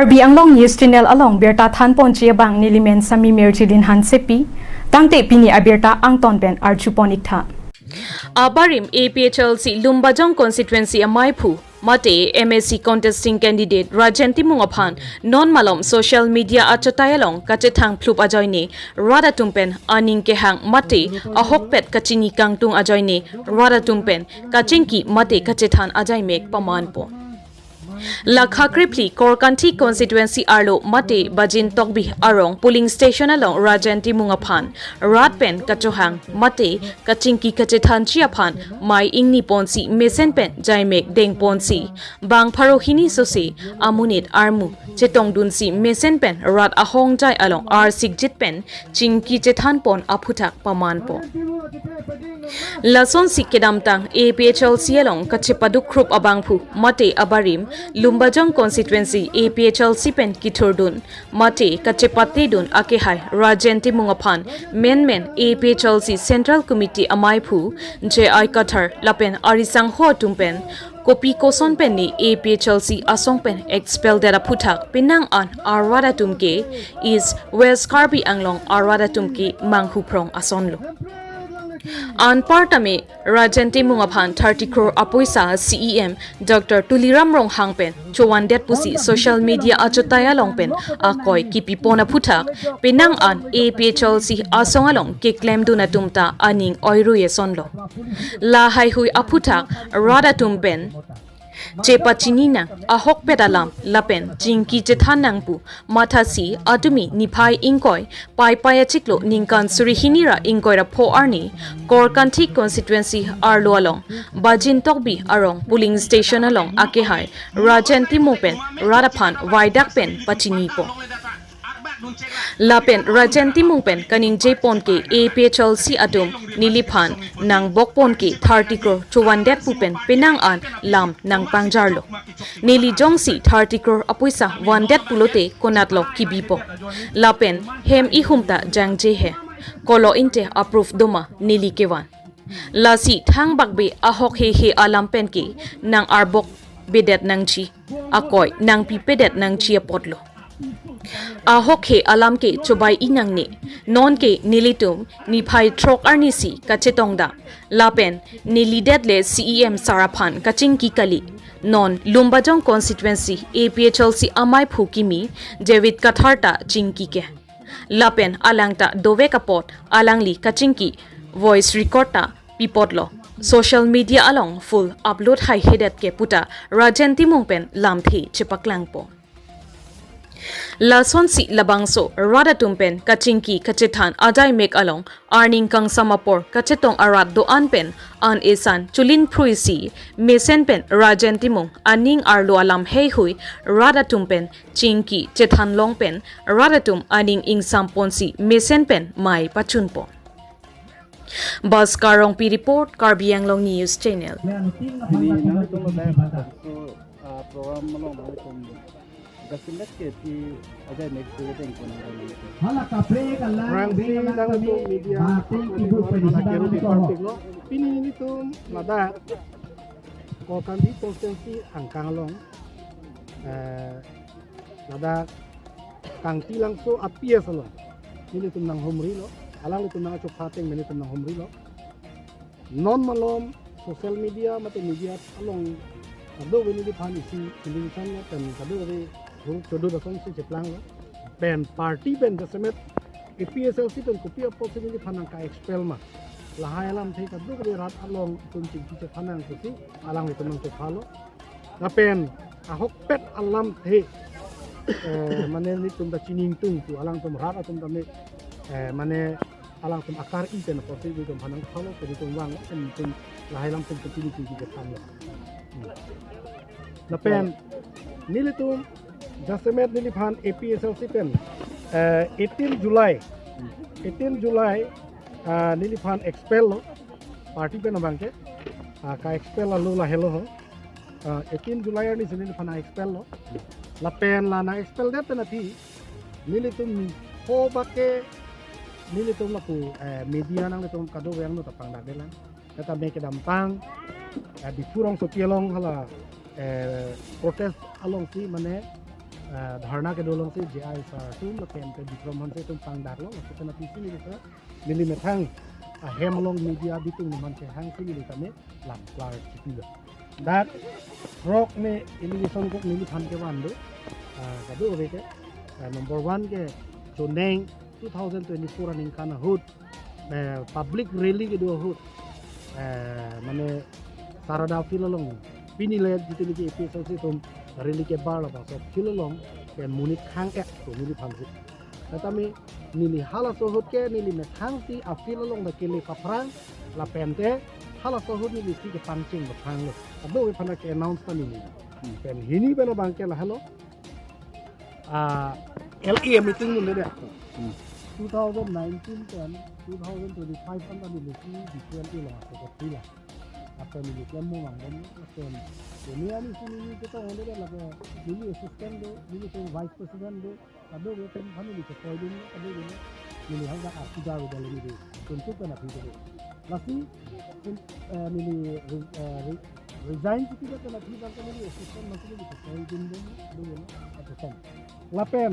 Karbi Anglong News Channel along Berta Than Ponchia Bang Nilimen Sami Merchilin Han Sepi, Tangte Pini Aberta Angton Ben Archuponikta. Abarim APHLC Lumbajong constituency Amaipu, Mate MSc contesting candidate Rajen Timung upon non-malom social media achatayalong Kachehang plup ajoyne Rada Tumpen aning Kachehang Mate ahokpet kachini kangtung ajoyne Rada Tumpen kachinki Mate Kachehang ajaymek pamanpo. Lakha Kripli Korkanti constituency Arlo Mate Bajin Tokbi Arong polling station along Rajen Timung upon Ratpen Kachehang Mate Kachinki Kachehang Chiapan Mai Ingni Ponsi Mesenpen Jaimek Deng Ponsi Bang Parohini Sose Amunit Armu Chetong Dunsi Mesenpen Rat Ahong Jai along R Sigjitpen Chinki Chethan Pon Aputak Pamanpo Lason Sikedamtang APHLC along Kachepaduk Krup Abangpu Mate Abarim Lumbajong constituency APHLC pen Kiturdun Mate Kachepate dun Akehai Rajen Timung upon Men APHLC Central Committee Amaipu J.I. Qatar Lapen Arisang Ho Tumpen Kopi Koson pen ni APHLC Asong pen expel dera putak Pinang an Arwada Tumke is West Karbi Anglong Arwada Tumke Manghuprong Asonlo. An partame Rajen Timung upon 30 crore apuisa CEM Dr. Tuliram Rong Hangpen Chowandet Pusi social media achataya longpen akoy kipipona putak Pinang an APHLC asong along kiklem dunatumta aning oiruye sonlo. La haihui aputak Rada Tumpen Chepa Chinina ahok pedalam lapen jinki jethanangpu mathasi adumi niphai ingkoi pai chiklo ningkan surihinira ingkoira pho arni Korkanti constituency arlo along Bajin Tokbi arong polling station along Akehai Rajen Timopen Radaphan Waidakpen Pachinipo Lapen Rajen Timungpen kaning Jpon ke APHLC atum niliphan nang bokpon ke 30 crore Chowandet pupen pinang an lam nang pangjarlo nili jongsi 30 crore apuisa Vandet pulote konatlo kibipo Lapen hem ihumta jangje he kolo inte approve doma nili kewan lasi thang bakbe ahok he alampen ke nang arbok bedet nang chi akoy nang pipedet nang chi apotlo ahok he alam ke chobai inang ne non ke nilitum ni phai trok arnisi kachetongda lapen nilidet le CEM Saraphan kachingki kali non Lumbajong constituency APHLC amai phukimi David Katharta chingki ke lapen alangta dove kapot alangli kachingki voice record ta pipotlo social media along full upload hai hedet ke puta Rajen Timungpen lamthi chipaklangpo Lason si labangso Rada Tumpen Kachinki Kachehang ajay mek along Arning Kang Samapor Kachetong Arat doan pen an esan Chulin Pruisi Mesen pen Rajen Timung aning arlo alam hey hui Rada Tumpen Chinki Chethan long pen Rada Tum aning Ingsam Ponsi Mesen pen Mai Pachunpo Bas Karong P report Karbi Anglong News Channel Gasilat ke ti ajay make creating ko na hala ka pre ka lang bing lang to media ibu presiden ko pinili to nada ko kandi constituency angkang long nada kang tilang so appears lo nili tum nang homri lo alang tum nang chopateng nili tum nang homri lo non malom social media mate media along ado wenili phani si television lo tan ado re Jodoh dasar si ceplang lo, pen party pen jasemet, APHLC pen kopi opportunity panang ka expel mah, lahai alam thei kadu kade rat along tun cingki cepanang kusi, alang itu nang cepalo, na pen ahok pet alam thei, mana ni tum da cining tung tu alang tum rat atum da me, mana alang tum akar i pen opportunity tum panang palo, pen tum wang pen lahai alam pen cingki cepan lo, na pen nili tum Jasemet niliphan APHLC pen 18 July niliphan expel lo party pen abangke ka expel lo la hello ho 18 July ni niliphan expel lo la pen la na expel det na thi nilitum ho bake nilitum la ku media nang litum kado yang no tapang dagelan kata me ke dampang di furong sopielong hala protest along si mane धारणा के दोलों से JI sir तुम लपेन पे विक्रम हम से तुम पंग डाक लो उसके ना पीछे मिले तो मिली में थंग हेमलोंग मीडिया भी तुम मन से हंग से मिले तमें लाम क्लार चिपी लो that rock में इलिगेशन को मिली थान के बांधो कभी हो बेटे नंबर 1 के जो नेंग 2024 रनिंग खाना हुट पब्लिक रैली के दो हुट माने सारादा फिलोलोंग पिनी ले जितने की एपिसोड से तुम रैली के बार लो बस फिलोलोंग के मुनि खांग एक तो मिली थान से तभी नीली हाला सोहुट के नीली में खांग सी फिलोलोंग द केले कपरांग ला पेंटे hala sohut ni lisi ke pancing bapang lo ado we pana ke announcement ni pen hini bana bangke la hello LA meeting ni le 2019 kan 2025 kan ni lisi di 20 la ko tila apa ni lisi mo mang bon pen ini ani sini ni kita onde la ke ni assistant do ni to vice president do ado we pen hani ni ko din ado ni ni hanga artida do le ni untuk kana phi lasi nili resign kita kan lagi bangka nili assistant masih ni ko din do assistant lapen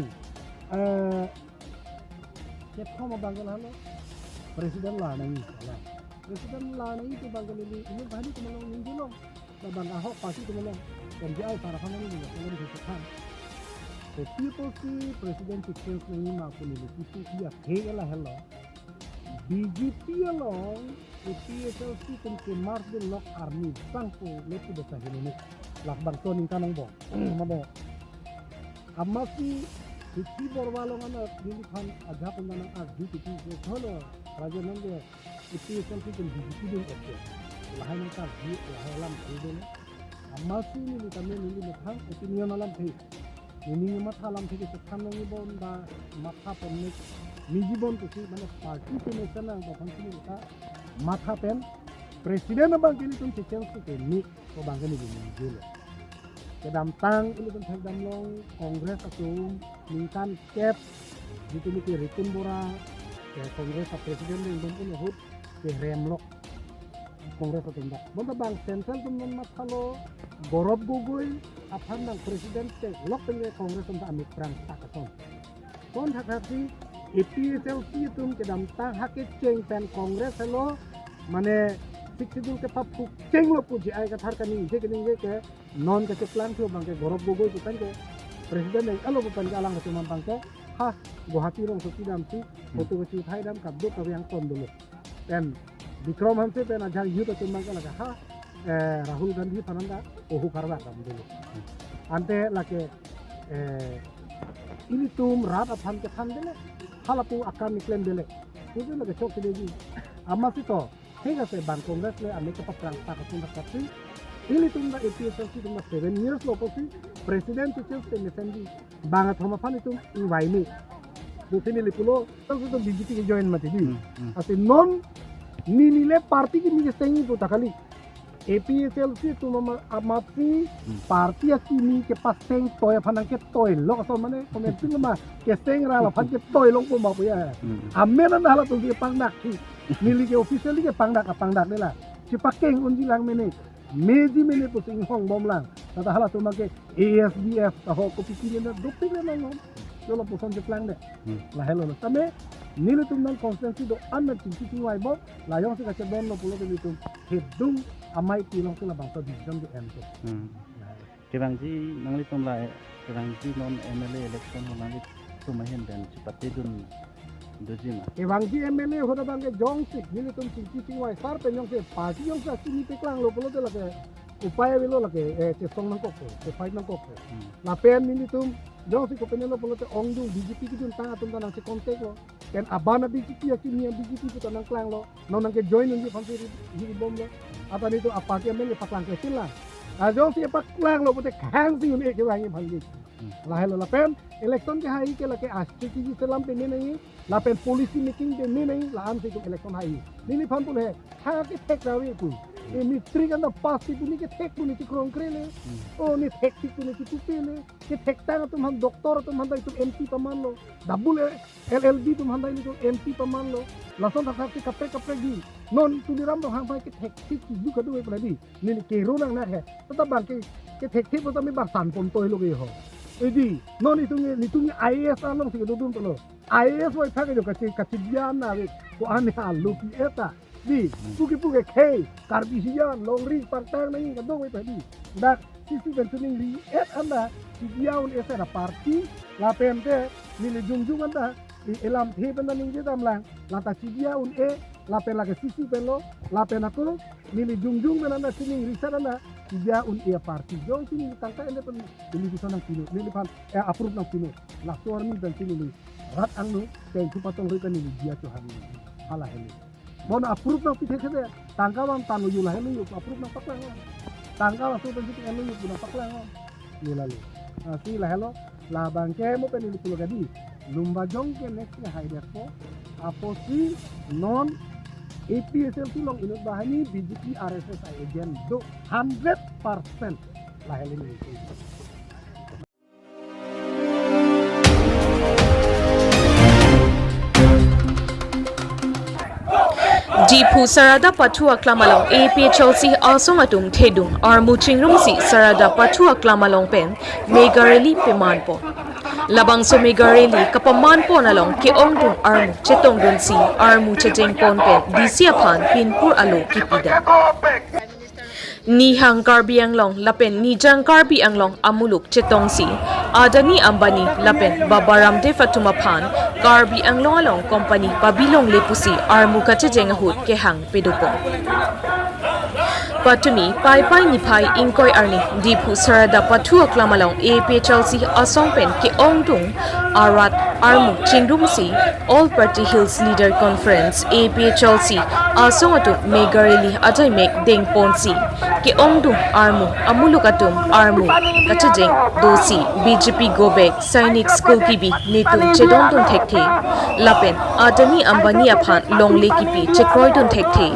ke thoma bangal halo presiden la nahi tu bangal nili ini bahani kemalong minggu long bang ahok pasti kemalong dan dia para family ni kalau di setan so people see president change ni ma ko nili itu dia hela hello BJP along PSLC kum ke Mars de Lock Army bangko lepu desa ini lak bangso ning kanang bo made amasi iki borwalong ana dili khan aja pundanang arju tiki ke tholo Rajen nge PSLC kum BJP din ette lahan ka ji lahalam thide amasi ni tamen ni mekhang opinion alam the ini mathalam thike thanangi bon ba matha ponne mijibon to মানে পার্টি পেনেশন ang papansin ka matha pen presiden bang kini tum checeng ke ni ko bang kini ni jelo ke dam tang ini tum thak dam long kongres atum mintan kep gitu ni ke ritun bora ke kongres presiden ni dum pun hut ke remlok kongres atum da bon bang central tum mathalo gorob gogoi aphan nang presiden te lok pen kongres tum amit prang takason kon thakati APSLC tum ke dam tang hake cheng pen kongres hello mane siksidul ke papu cheng lo pu JI ka thar kani je kini je ke non ke plan thu bang ke gorob gogoi tu pen ke presiden nei alo pen ka alang tu man bang ke ha Guwahati rong suci dam si foto ke thai dam kabdo ka yang ton dulu pen Vikram hamse pen ajar yu tu bang ka laga ha Rahul Gandhi pananda ohu karwa dam dulu ante lake ini tum rat aphan ke than dele halapu akan niklaim dele itu lagi chok deji amasi to ঠিক আছে বান কংগ্রেস le আমি ka paprang ta ka tunda kapsi ili tunda APSLC tunda 7 years lo posi president teachers te mesendi banga thoma phani tum invai ni dutini lipulo to BJP ke join mati di ase non ninile party ki mi stengi to takali APSLC tum amati party asini ke paseng toy phanang ke toy lo so mane commenting ma ke seng ra la phan ke toy long po ma po ya amena na la tu ke pangdak thi nili ke officially ke pangdak de la si pakeng unji lang mene meji mene po sing hong bom lang tata hala tu make ASDF ta ho kopi kini na doping na ngom yo lo po son de plan de la hello lo tame nili tum nang constancy do an na tinti ti wai bo la yong se ka che don lo pulo de tum hedung amai ti long se la bang to division de em to ke bang ji nang li tum la ke bang ji non MLA election ho nang tu ma hen den chipate dun dojima Evangji MLA hoda bang ke jong sik nili tum tinti ti wai sar pe yong se party yong sa sini te klang lo pulo de la ke upaya bilo la ke che song nang ko ke fight nang ko la pen nili tum jong sik ko penelo pulo te ongdu BJP ki dun tang atum nang se kontek lo ken abana BJP akini BJP ko nang klang lo no nang ke join ngi phamsi hi bom lo apa ni tu apa ke MLA paklang ke sila jong sik paklang lo pulo khang si ni ke wangi bhangi la hello la pen election ke hai ke la ke strategy selam pe ni nahi la pen policy making de ni nahi la am se ko election hai ni phan pun hai ha ke tek rawi tu e mitri kan da pas ti ni ke tek tu ni ti krong krele o ni tek ti ni ti pele ke tek ta tum han doktor tum han da tu MP paman lo double LLB tum han da ni tu MP paman lo la son da ti kapre gi non tu ni ram hang pai ke tek ti du ka du e pra di ni ke ro nang na he ta bang ke tek ti po ta mi ba san pom toy lo ge ho Jadi, non itu IAS along sih dudun tuh. IAS woi pakai juga kecidian na, ko aneh alu eta. Di, puki K, karbisian, longri, partai nang kadong woi tadi. Dak sisi bentuning di anda, si diaun esa ada parti, la PMT, nili jungjung anda, di elam he benda ning dia tamlang, lata si diaun la pen lagi sisi pelo, la pen aku, nili jungjung benda sining risar anda, si diaun parti. Jong sini ditangka anda pun ini bisa nang sini, nili pan approve nang sini, la suar ni dan sini rat angnu, kain cupatong rikan nili dia Tuhan ini, halah ini. Bona approve nang pihak kita, tangkawan tanu yulah ini yuk approve nang paklang. Tangkawan tu penting elu yuk nang paklang. Ni lalu. Si lah hello, la bangke mo penili pulo gadi. Lumba jong ke next ya haider ko. Apo si non APSL tulong inut bahani BJP RSS agent do 100% lah helo ni. Jipu Sarada Patua Klamalong APHLC Asong Atum Thedung Armu Chingrumsi Sarada Patua Klamalong Pen Megareli Pemanpo Labang so Megareli Kapamanpo Nalong Ke Ongdung Armu Chetong Dunsi Armu Cheteng Pon Pen Disiapan Pinpur Alo Kipida Ni hang karbi ang long lapen ni jang karbi ang long amuluk chetong si adani ambani lapen babaram de fatumapan karbi ang long along company pabilong lepusi armu kachejeng hut ke hang pedupong patumi pai pai ni pai ingkoi arni dipu sarada patu aklamalong APHLC asong pen ke ongtung arat armu chingrum si all party hills leader conference APHLC asong atu megareli ajai mek deng ponsi ke ongdung armu amulukatum armu kachejeng dosi BJP gobek sainik school kibi netu chedondun thekte lapen adani ambani aphan longle kipi chekroidun thekte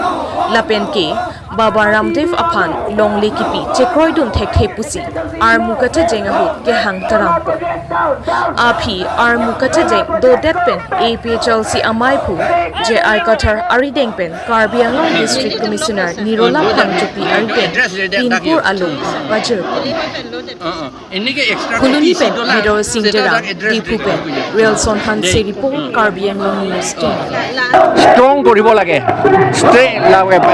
lapen ke Baba Ramdev Apan long lekipi chekroidun thekhe pusi armu kachejeng ahu ke hang tarampo api armu kachejeng do detpen APHLC amaipu je ai kathar arideng pen Karbi Anglong District Commissioner Nirola Phangchupi ariden Pinpur Alu Bajer Kuluni pen Bidor Singjera Dipu pen Relson Han Seripo Karbi Anglong News Channel strong koribo lage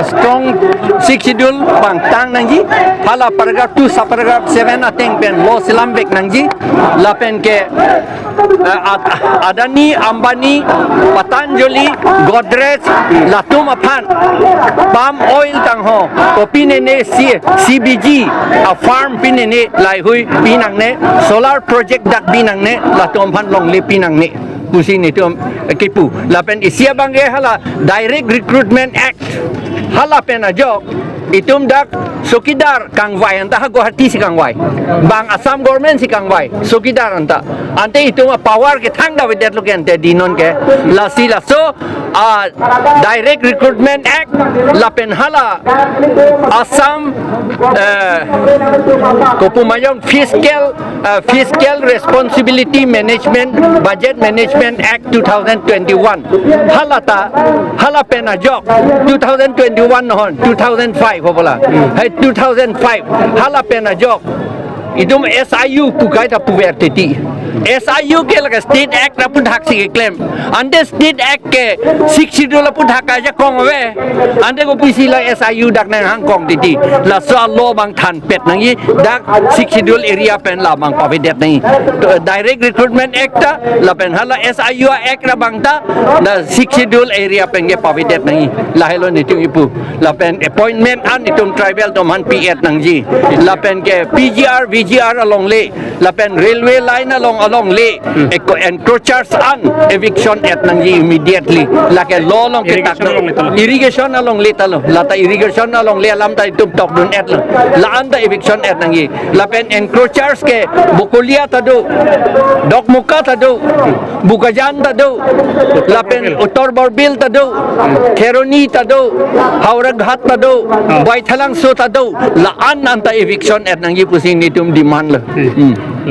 strong 6 schedule bang tang nangji hala paragraph 2 sub paragraph 7 ateng pen law silambek nangji la pen ke Adani Ambani Patanjali Godrej Latum Aphan palm oil tang ho kopi ne CBG a farm pinene lai hui pinang ne solar project dak pinang ne Latum Aphan long le pinang ne pusi ni tu kipu lapen isia bangge hala direct recruitment act hala pen ajok itum dak sukidar kangwai anta Guwahati si kangwai bang Assam government si kangwai sukidar anta ante itum power ke thangda videt loken te dinon ke la so direct recruitment act lapen hala Assam kopumayong fiscal responsibility management budget management act 2021 hala pen ajok 2021 non 2005 hobola hai 2005 hala pen ajok idum SIU pukai ta puberty SIU ke laga state act na pun hak si claim ande state act ke 6 schedule pun hak aja kong we ande ko pisi la SIU dak na hang kong titi la so lo bang than pet nangi dak 6 schedule area pen la bang pavidet nangi direct recruitment act la pen hala SIU act na bang ta na 6 schedule area pen ge pavidet nangi la hello ni tu ipu la pen appointment an itum tribal tom han P8 nangji la pen ke PGR VGR along le la pen railway line along le encroachers an eviction at nangji immediately la ke law long ke tak irrigation along le talo la ta irrigation along le alam ta itum tok dun at la anda eviction at nangji la pen encroachers ke bukulia tado dokmuka tado bukajan tado la pen uttor borbil tado kheroni tado haura ghat tado baithalang so tado la an anta eviction at nangji pusing ni tum demand la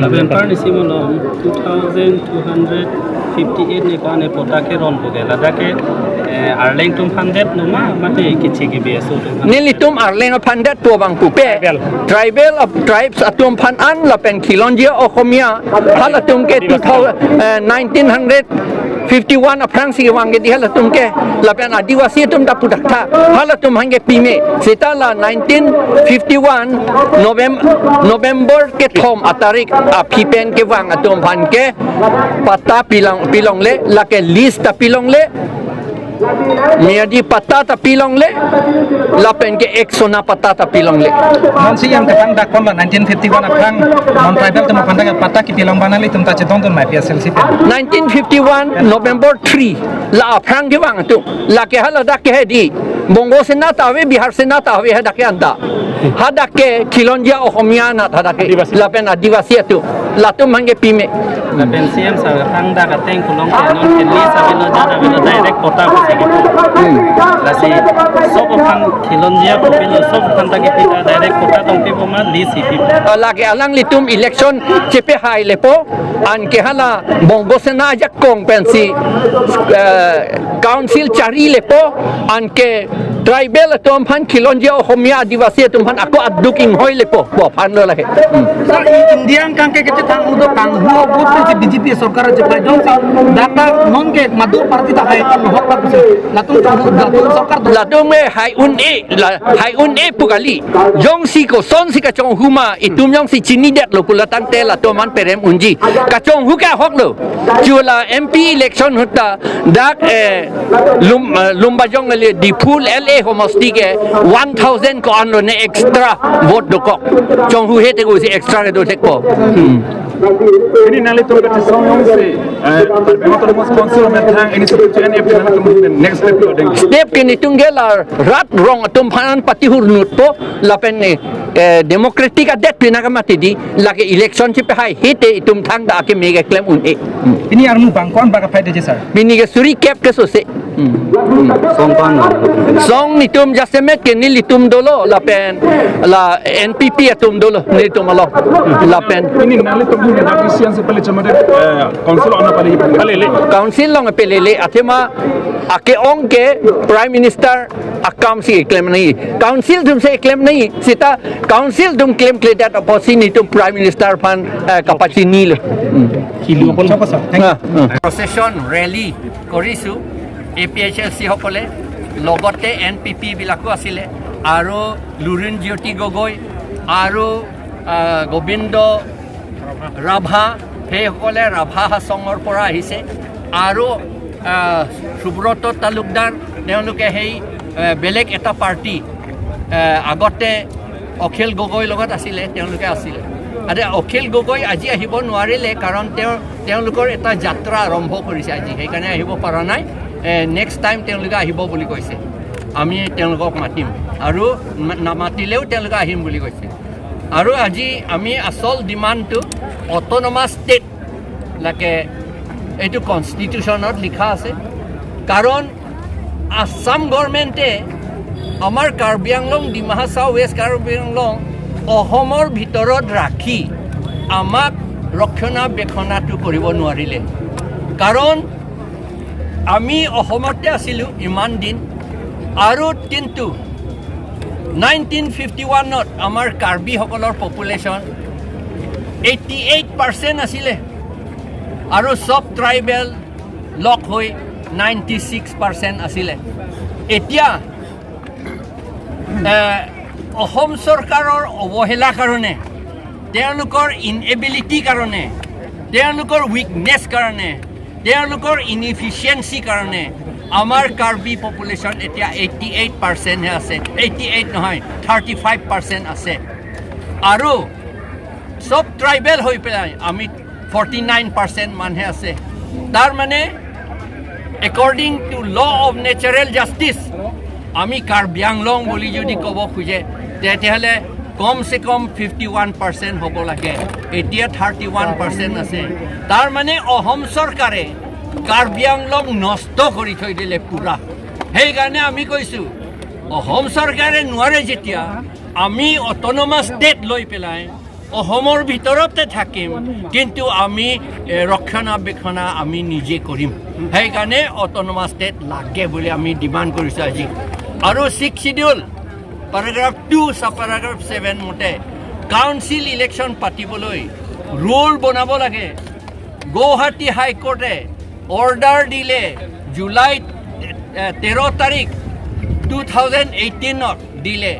Laben par ni simo no 2200 58 ni kan pota ke ron ko gela da ke arleng tum Vandet numa mate kichi ki beso Nilitum Arleng Vandet tua bang pupe tribal of tribes atum Van An la pen Kilonjia Okhomia halatum ke 1951 aprang si wang di halatum ke la pen adivasi tum da pudakta halatum hange pime seta la 1951 November ke thom atarik apipen ke wang atum Van ke pata pilong le la ke list ta pilong le Miadi patata pilong le lapen ke exona patata pilong le non si yang kapang dak pon 1951 apang non tribal tum Vandet pata ki pilong banali tum ta chetong ton mai PSLC 1951 November 3 la aprang ke wang tu la ke hala dak ke di Bongo sena tawe Bihar sena tawe hada ke anda hada ke Kilonjia Okhomia na hada ke lapen adivasi tu latum hange pime la pensiam sa hang da ka teng kulong ke non ke ni sa bino jada bino direct pota ko se la si sob kan Kilonjia ko bino sob kan ta ke pita direct pota tong pe poma li si pi lagi alang litum election cepe hai lepo an ke hala bongo sena jak kong pensi council cari lepo an ke tribal atom Van Kilonjia Okhomia adivasi atom Van aku aduking hoi lepo bo phan lo la ke sir indian kan ke tang udo kang huo gut se BJP sarkar je pai dong si data non ke madur parti ta hai hok pa latung sarkar latung me hai un e pugali jong si ko son si ka chong huma itum jong si chini det lo pulatang te la to man perem unji ka chong hu ka hok lo chula MP election hutta dak lumba jong le di pool LA homosti ke 1000 ko an lo ne extra vote do ko chong hu hete ko si extra do tek ko ini nali to ka song yong se bemoto mo sponsor men thang ini setu NF na to next step lo deng step ke ni tunggela rat rong atum phanan pati hurnut po lapen ne democratic adet pinaka mati di lagi election chi pe hai hete itum thang da ke mega claim un e ini armu bangkon baga faide je sir bini ke suri cap ke so se song ni tum jasemet ke ni litum dolo lapen la NPP atum dolo ni tum alo lapen ini nali to ni da isian se pale chamade council ona pale palele council long pelele athema ake ong ke prime minister akam si claim nahi council tum se claim nahi sita council tum claim that opposite tum prime minister fan kapachini le kilo pon sa sa procession rally korisu APHLC hokole logote NPP bilako asile aro Lurin Jyoti Gogoi aro Gobindo Rabha he hokole Rabha hasongor pora ahise aro Subroto Talukdar তেওঁলোকে হেই বেলেগ এটা পাৰ্টি আগতে অখিল গগৈ লগত আছিলে তেওঁলোকে আছিলে আৰু অখিল গগৈ আজি আহিব নোৱাৰিলে কাৰণ তেওঁলোকৰ এটা যাত্ৰা আৰম্ভ কৰিছে আজি সেইকাৰণে আহিব পৰা নাই নেক্সট টাইম তেওঁলোকে আহিব বুলি কৈছে আমি তেওঁলোকক মাতিম আৰু নামাতিলেও তেওঁলোকে আহিম বুলি কৈছে আৰু আজি আমি আসল ডিমাণ্ডটো অটোনমাস ষ্টেট লাগে এইটো কনষ্টিটিউশ্যনত লিখা আছে কাৰণ আসাম গভৰ্ণমেণ্টে আমাৰ কাৰ্বি আংলং ডিমা হাছাও ৱেষ্ট কাৰ্বি আংলং অসমৰ ভিতৰত ৰাখি আমাক ৰক্ষণাবেক্ষণাটো কৰিব নোৱাৰিলে কাৰণ আমি অসমতে আছিলোঁ ইমান দিন আৰু কিন্তু 1951ত আমাৰ কাৰ্বিসকলৰ পপুলেশ্যন 88% আছিলে আৰু সব ট্ৰাইবেল লক হৈ 96% আছিলে এতিয়া অসম চৰকাৰৰ অৱহেলাৰ কাৰণে তেওঁলোকৰ ইনএবিলিটি কাৰণে তেওঁলোকৰ উইকনেছ কাৰণে তেওঁলোকৰ ইনএফিচিয়েন্সি কাৰণে আমাৰ কাৰ্বি পপুলেশ্যন এতিয়া 88% হে আছে 88 নহয় 35% আছে আৰু সব ট্ৰাইবেল হৈ পেলাই আমি 49% মানুহে আছে তাৰ মানে according to law of natural justice আমি কাৰ্বি আংলং বুলি যদি ক'ব খোজে তেতিয়াহ'লে কম সে কম 51% হ'ব লাগে এতিয়া 31% আছে তাৰ মানে অসম চৰকাৰে কাৰ্বি আংলং নষ্ট কৰি থৈ দিলে পুৰা সেইকাৰণে আমি কৈছোঁ অসম চৰকাৰে নোৱাৰে যেতিয়া আমি অটোনমাস ষ্টেট লৈ পেলাই অসমৰ ভিতৰতে থাকিম কিন্তু আমি ৰক্ষণাবেক্ষণা আমি নিজে কৰিম সেইকাৰণে অট'নমাছ ষ্টেট লাগে বুলি আমি ডিমাণ্ড কৰিছোঁ আজি আৰু 6 শিডিউল paragraph 2 sub paragraph 7 মতে কাউন্সিল ইলেকশ্যন পাতিবলৈ ৰুল বনাব লাগে গুৱাহাটী হাইকোৰ্টে অৰ্ডাৰ দিলে জুলাই 13 তাৰিখ 2018 দিলে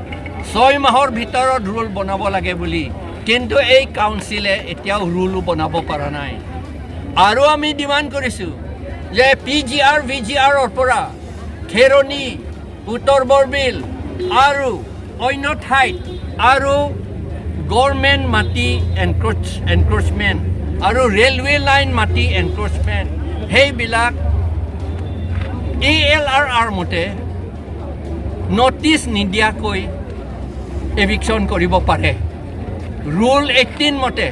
6 মাহৰ ভিতৰত ৰুল বনাব লাগে বুলি কিন্তু এই কাউন্সিলে এতিয়াও ৰুল বনাব পৰা নাই আৰু আমি ডিমাণ্ড কৰিছোঁ যে পিজিআৰ ভিজিআৰৰ পৰা খেৰণী উত্তৰ বৰবিল আৰু অন্য ঠাইত আৰু গভৰ্ণমেণ্ট মাটি এনক্ৰোচমেণ্ট আৰু ৰেলৱে লাইন মাটি এনক্ৰোচমেণ্ট সেইবিলাক ALRR মতে নটিচ নিদিয়াকৈ এভিকশ্যন কৰিব পাৰে ৰুল 18 মতে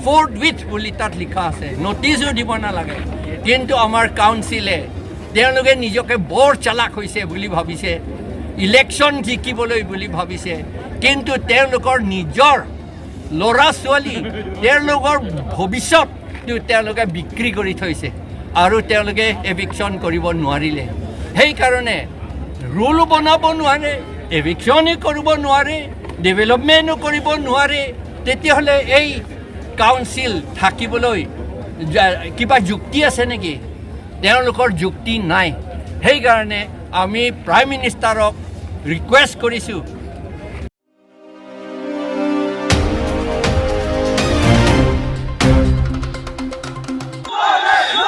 ফ'ৰ্থ উইথ বুলি তাত লিখা আছে নটিচো দিব নালাগে কিন্তু আমাৰ কাউন্সিলে তেওঁলোকে নিজকে বৰ চালাক হৈছে বুলি ভাবিছে ইলেকশ্যন জিকিবলৈ বুলি ভাবিছে কিন্তু তেওঁলোকৰ নিজৰ ল'ৰা ছোৱালী তেওঁলোকৰ ভৱিষ্যতটো তেওঁলোকে বিক্ৰী কৰি থৈছে আৰু তেওঁলোকে এভিকশ্যন কৰিব নোৱাৰিলে সেইকাৰণে ৰুল বনাব নোৱাৰে এভিকশ্যনে কৰিব নোৱাৰে ডেভেলপমেণ্টো কৰিব নোৱাৰে তেতিয়াহ'লে এই কাউন্সিল থাকিবলৈ কিবা যুক্তি আছে নেকি তেওঁলোকৰ যুক্তি নাই সেইকাৰণে আমি প্ৰাইম মিনিষ্টাৰক ৰিকুৱেষ্ট কৰিছোঁ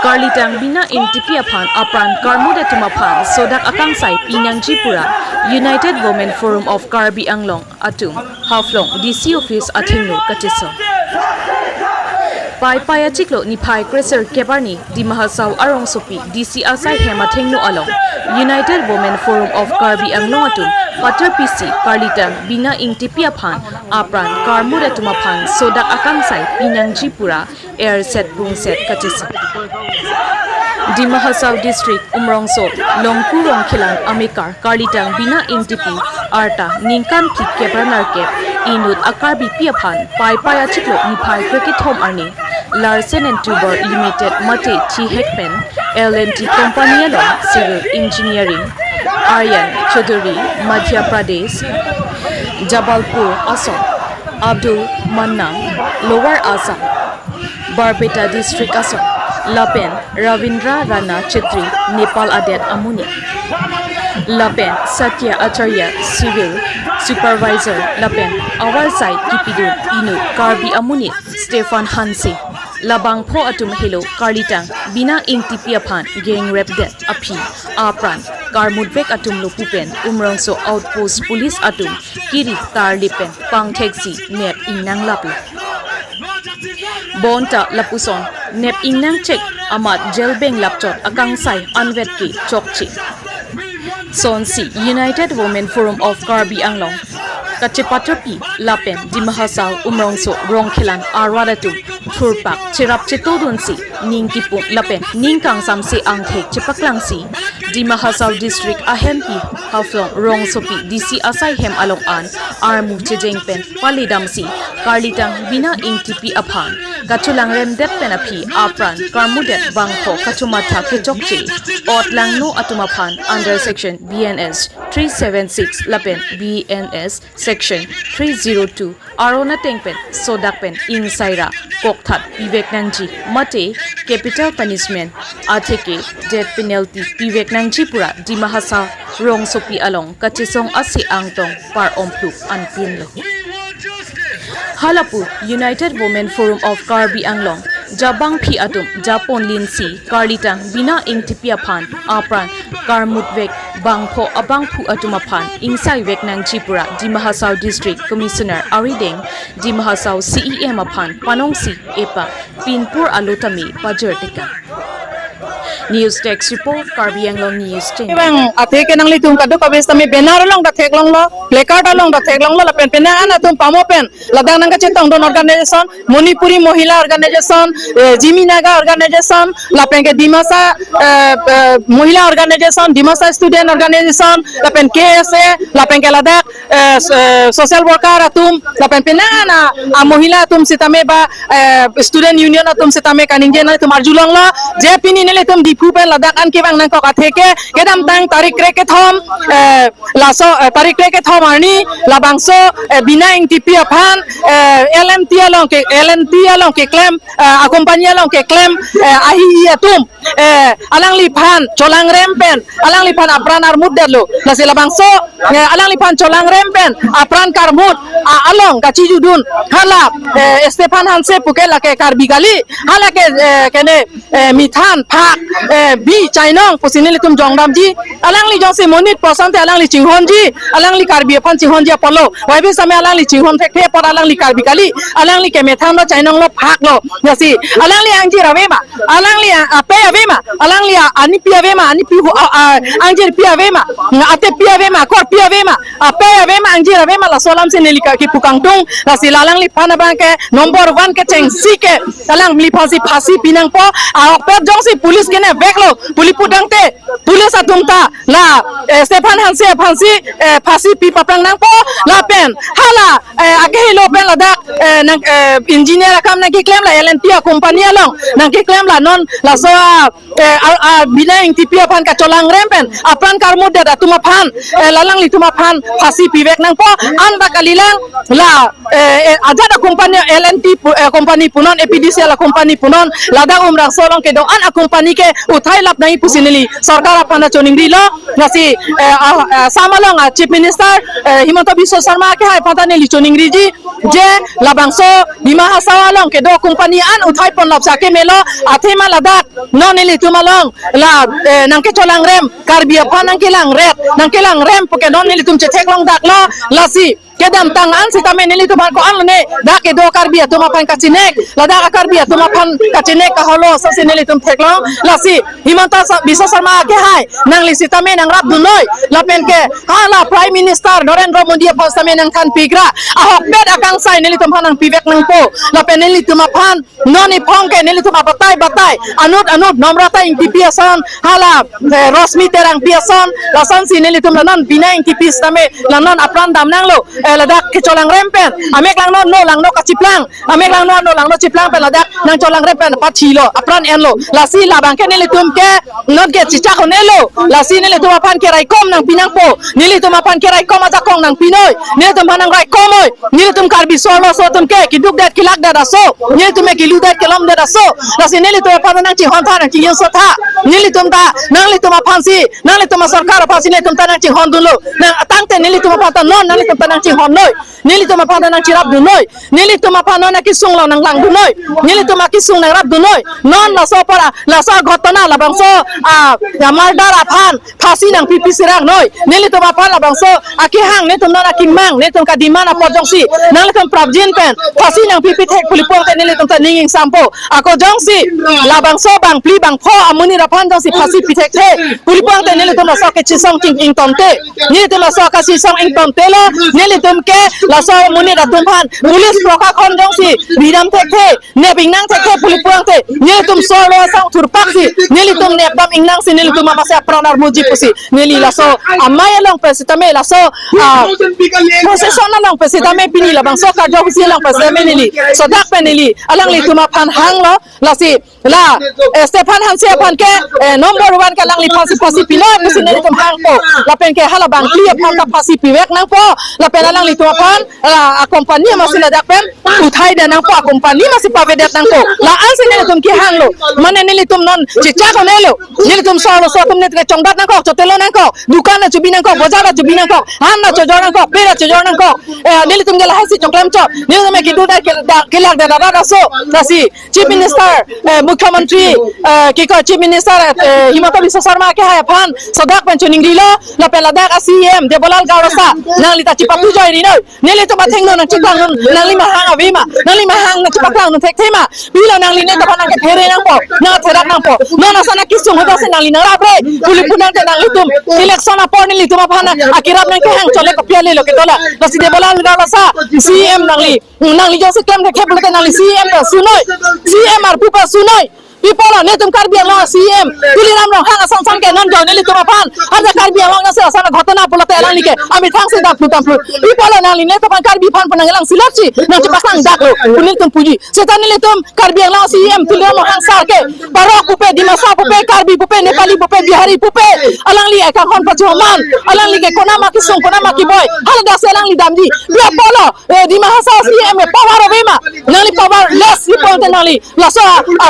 Karlitang bina intipi aphan apran karmuda tumaphan sodak akangsai Pinangjipura United Women Forum of Karbi Anglong atum Aphlc DC office athingno Kachehang Pai Paya Chiklo ni Pai Crescer Kebarni di Mahasau Arong Sopi DC Asai Hemathengno Along United Women Forum of Karbi Anglong atum Pater PC Karlitang bina intipi aphan apran karmuda tumaphan sodak akangsai Pinangjipura air set bung set Kachehang di Mahasau District Umrongso Longkurong Khilan Amikar Karlitang bina intipi arta ningkan ki kebranar ke inut akarbi piaphan pai paya chiklo ni pai cricket home arni Larsen and Tuber Limited Mate Chi Hekpen LNT Company along Civil Engineering Aryan Chaudhary Madhya Pradesh Jabalpur Assam Abdul Mannang Lower Assam Barbeta District Assam Lapen Ravindra Rana Chetri Nepal Adet Amuni Lapen Satya Acharya Civil Supervisor Lapen Awalsai Kipidun Inu Karbi Amuni Stefan Hansi Labang Po Atum Hello Karlitang Bina Ingtipi Aphan Gang Rep Det Api Apran Karmudvek Atum Lopupen Umrongso Outpost Police Atum Kiri Karlipen Pang Taxi Nep Inang Lapu Bonta Lapuson Nep Inang Check Amat Jelbeng Lapchot Akangsai Anvetki Chokchi Sonsi United Women Forum of Karbi Anglong Kachepatrapi Lapen di Mahasau Umrongso Rongkhilan Arwadatum Thurpak Chirap Chetodunsi Ningkipung Lapen Ningkang Samse Angthek Chipaklangsi di Mahasau District Ahempi Aphlc Rongsopi DC Asai Hem Along An Armu Chejengpen Palidamsi Karlitang bina ingtipi aphan Kachulang Remdet Penapi Apran Karmudet Bangko Kachumata Kechokchi Otlang no Atumaphan under section BNS 376 Lapen BNS section 302 Arona Tengpen Sodakpen Ingsaira Kokthat Piveknangji Mate capital punishment Atheke death penalty Piveknangji Pura di Mahasau Rongsopi along Kachehang Asi Angtong Par Omplu Anpinlo Halapu United Women Forum of Karbi Anglong Jabang Phi Atum Japon Linsi Karlitang bina ingtipi aphan apran Karmutvek Bangpho Abangphu Atumaphan Ingsai Veknang Chipura di Mahasau District Commissioner Arideng di Mahasau CEM aphan Panongsi Epa Pinpur Alotami Pajertika News Text Report Karbi Anglong News Team. Bang ate ke nang litung kadu kabis tami benar long da thek long lo placard long da thek long lo la pen pen ana tum pamo pen ladang nang ka chetang don organization Manipuri Mohila organization Jimi Naga organization la pen ke Dimasa Mohila organization Dimasa student organization la pen KSA la pen ke ladak social worker atum la pen pen ana Mohila tum sitame ba student union atum sitame kaninje na tum arjulong lo je pini nele tum dipu pen ladak an ke bang nang ko ka theke kedam tang tarik reke thom laso tarik reke thom arni labangso bina NTP aphan LMT along ke claim company along ke claim ahi atum alang li phan cholang rempen alang li phan apran armud dalo lase labangso alang li phan cholang rempen apran karmut along kachi judun hala Stefan Hanse pukela ke karbigali hala ke kene mithan phak bi chainong pusinili tum jongdam ji alang li jong se monit posante alang li chinghon ji alang li karbi phan chinghon ji polo waibi same alang li chinghon thek por alang li karbi kali alang li ke methan lo chainong lo phak lo yasi alang li angji ravema alang li ape avema alang li ani pi avema ani pi angji pi avema ate pi avema kor pi avema ape avema angji ravema la solam se nelika ki pukangtung la silalang li phana bang ke number 1 ke cheng si ke alang li phasi pinang po ape jong si police ke ne beklo puli pudang te pulis atumta la Stefan Hanse phasi pi papang nang po la pen hala age hilo pen la dak nang engineer kam nang ki claim la LNT company along nang ki claim la non la so bina NTP aphan ka cholang rempen apran karmu de atuma phan lalang li tuma phan phasi pi bek nang po an ba kalilang la ajada company LNT company punon APDC la company punon lada umrang solong ke do an company ke uthai lap nai pusinili sarkar apana choningri lo nasi samalong chief minister Himanta Biswa Sharma ke hai patane li choningri ji je labangso bima hasawalong ke do company an uthai pon lap sake melo athema ladak nonili tumalong la nangke cholang rem karbi apana ke lang rem poke nonili tum che theklong dak lo lasi kedam tangan sitame nili tuman ko anne da ke do karbi tuma pan kachinek lada karbi tuma pan kachinek ka holo sa sinili tum theklong lasi Himanta Biswa Sharma ke hai nang li sitame nang rap dunoi la pen ke hala prime minister Narendra Modi pasame nang kan pigra ahok bed akang sai nili tum nang pivek nang po la pen nili tuma pan noni phong ke nili tuma batai anut nomrata NTP asan hala rosmi terang piason la san sinili tum non bina NTP stame la non apran dam nang lo ladak ke cholang rempen amek lang no kachiplang amek lang no lang no chiplang pe ladak nang cholang rempen pathilo apran enlo lasi labang ke nili tum ke not ke chicha khonelo lasi nili tum apan ke rai kom nang pinang po nili tum apan ke rai kom aja kong nang pinoi nili tum nang rai komoi nili tum karbi solo so tum ke kiduk dat kilak dat aso nili tum ke ludat ke lom dat aso lasi nili tum apan nang chi hon tha nang chi yen so tha nili tum ta nang li tum apan si nang li tum sarkar apan si nili tum ta nang chi hon dulo nang atangte nili tum apan non nang li tum ta nang chi hon noi nili tuma pa nang chirap dunoi nili tuma pa non kisung lo nang lang dunoi nili tuma kisung nang rap dunoi non la so para la so ghotona la bangso mardar aphan phasi nang pipi sirang noi nili tuma pa la bangso akihang ne tum na kimang ne tum ka dimana porjongsi nang le tum prabjin pen phasi nang pipi thek pulipong te nili tum ta ninging sampo ako jongsi la bangso bang pli bang pho amuni raphan jongsi phasi pithek the pulipong te nili tum la so ke chisong ting ing tonte nili tum la so ka chisong ing tonte lo nili tum ke la so muni da tumhan pulis proka khon jongsi bidam thekhe ne bingnang thekhe pulipong te nili tum so lo sang thurpaksi nili tum ne bam ingnang si nili tum mase pranar muji pusi nili la so amay long pesitame la so procession long pesitame pini la bang so ka jo si long pesitame nili so dak penili alang li tuma phan hang lo la si la Stefan Hanse phan ke number 1 ka lang li phasi pinoi pusi nili tum hang po la pen ke hala bang clear phan ka phasi piwek nang po la pen alang li tuma phan company masih ladak pen uthai dan nang po company masih pavedet nang po la an sini tum ki hang lo mane nili tum non chicha ko nelo nili tum so tum net ke chongdat nang ko chotelo nang ko dukan na chubi nang ko bazar na chubi nang ko han na chojor nang ko pera chojor nang ko nili tum gela hasi choklam chop nili tum ki duda ke lag da da so nasi chief minister mukhyamantri ki ko chief minister Himanta Biswa Sharma ke hai phan sodak pen choning rilo la pen ladak CM debolal gaurasa nang lita chipatu joy ri noi nele to batheng no nang chikang nang li mahang avi ma nang li mahang na chipakang no thek thema bila nang li ne to nang ke phere nang po na therak nang po no na sana kisung hoda se nang li nang rabre puli punang te nang li tum election apor ni li tum phana akirap nang ke hang chole ko piale lo ke tola lasi de bola ngala sa CM nang li jo se kem ke khebul te nang li CM da sunoi CM ar pupa sunoi people ne tum karbiang lo CM tuliram lo hang asang sang ke non jo ne li tum phan anja karbiang lo na se asana ghotona polate elang like ami thang se da plutam plu people na li ne to pan karbi phan panang elang silapchi na chipasang daklo punil tum puji setan li tum karbiang lo CM tuliram lo hang sa ke parok pupe dimasa pupe karbi pupe nepali pupe bihari pupe alang li ka khon pachoman alang li ke kona ma ki sung kona ma ki boy hal da se alang li damdi dia polo dimasa CM power ovema nali power less li ponte nali la so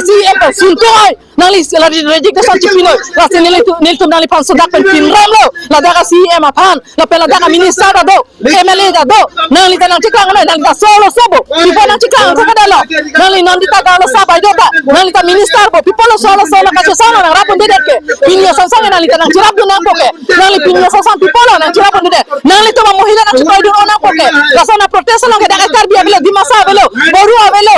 CM suntoy nali la registration chipino la senile tu nali pan sodak pen pinram lo la daga CM apan la pela daga minister da do MLA da do nali tanang chikang nali da solo sobo people nang chikang sa kadalo nali nandi ta galo sa bai do ta nali ta minister bo people solo ka chosana nang rapon de ke pinyo sang nali tanang chirap do nang poke nali pinyo sang people nang chirap de nali to mohila nang chipai do nang poke la sana protection nang daga karbia bele dimasa belo boru avelo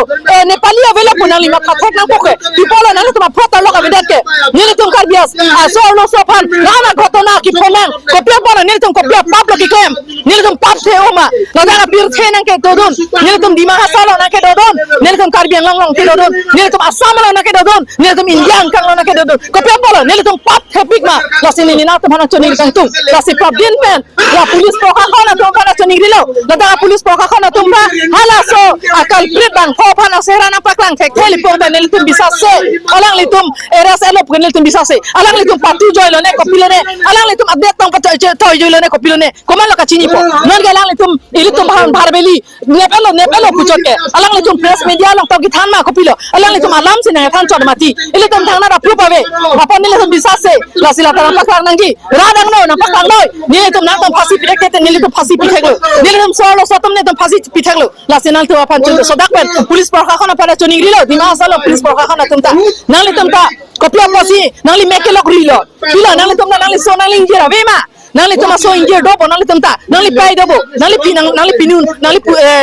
nepali avelo punali makhathek nang poke people nali to phota loka vedat ke nili tum karbias solo sopan nana ghotona ki phomang kopia bana nili tum kopia pap ki kem nili tum pap the oma la daga bir the nang ke dodon nili tum dimasa salo nang ke dodon nili tum karbiang long ke dodon nili tum assam nang ke dodon nili tum indian kang nang ke dodon kopia bana nili tum pap thepik ma la sini ni na tum hana choni kang tum la si pap din pen la police poka khona tum hana choni rilo la daga police poka khona tum ba hala so akal prit bang pho phana serana paklang thek theli pong nili tum bisa se alang li tum eras elop nili tum bisa se alang li tum patu joy lo ne kopilo ne alang li tum update tong pacha toy joy lo ne kopilo ne koman lo ka chini po non ga alang li tum ili tum barbeli nepelo puchot ke alang li tum press media long tong ki than ma kopilo alang li tum alam se ne than chot mati ili tum thang na da proof ave apon nili tum bisa se la sila tarang paklang nangi radang no na paklang noi nili tum na tum phasi pirek te nili tum phasi pitheklo nili tum solo sotum ne tum phasi pitheklo la sinal tu apan chun sodak pen police porkha khona pada choni rilo dima salo police porkha khona tum ta nali tum ta kopia posi nali mekelok rilo pila nali tum nali so nali injera vema nali tum so injer dobo nali tum ta nali pai dobo nali pinun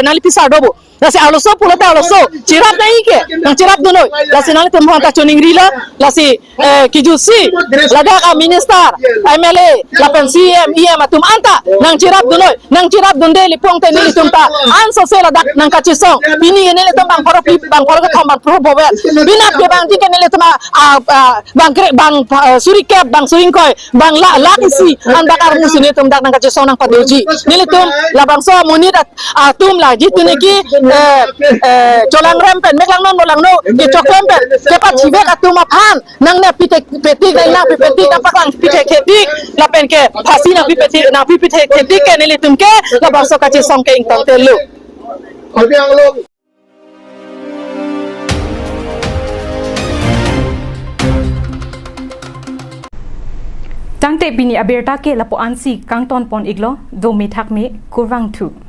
nali pisa dobo lasi aloso pulata aloso chirap nahi ke nang chirap dunoi lasi nali tum ta choni rilo lasi kijusi laga ka minister MLA lapen CM EM atum anta nang chirap dunoi nang chirap dunde li pong te nili tum ta anso se ladak nang kachisong pini nili tum bang poro ka thomar pro bovet binap ke bang tike nili tum bang surikep bang suringkoi bang la isi andakar musini tum dak nang kachisong nang padoji nili tum la bang so munit atum la jitune ki cholang rempen meklang non bolang no ke chokrempen ke pat chive atum aphan nang ne pitek petik na petik na paklang pitek ketik la pen ke phasi na pitek ketik ke nili tum ke la bang so kachisong ke ingtang telu Tangte bini aberta ke lapo ansi kang ton pon iglo do me thak me kurwang thu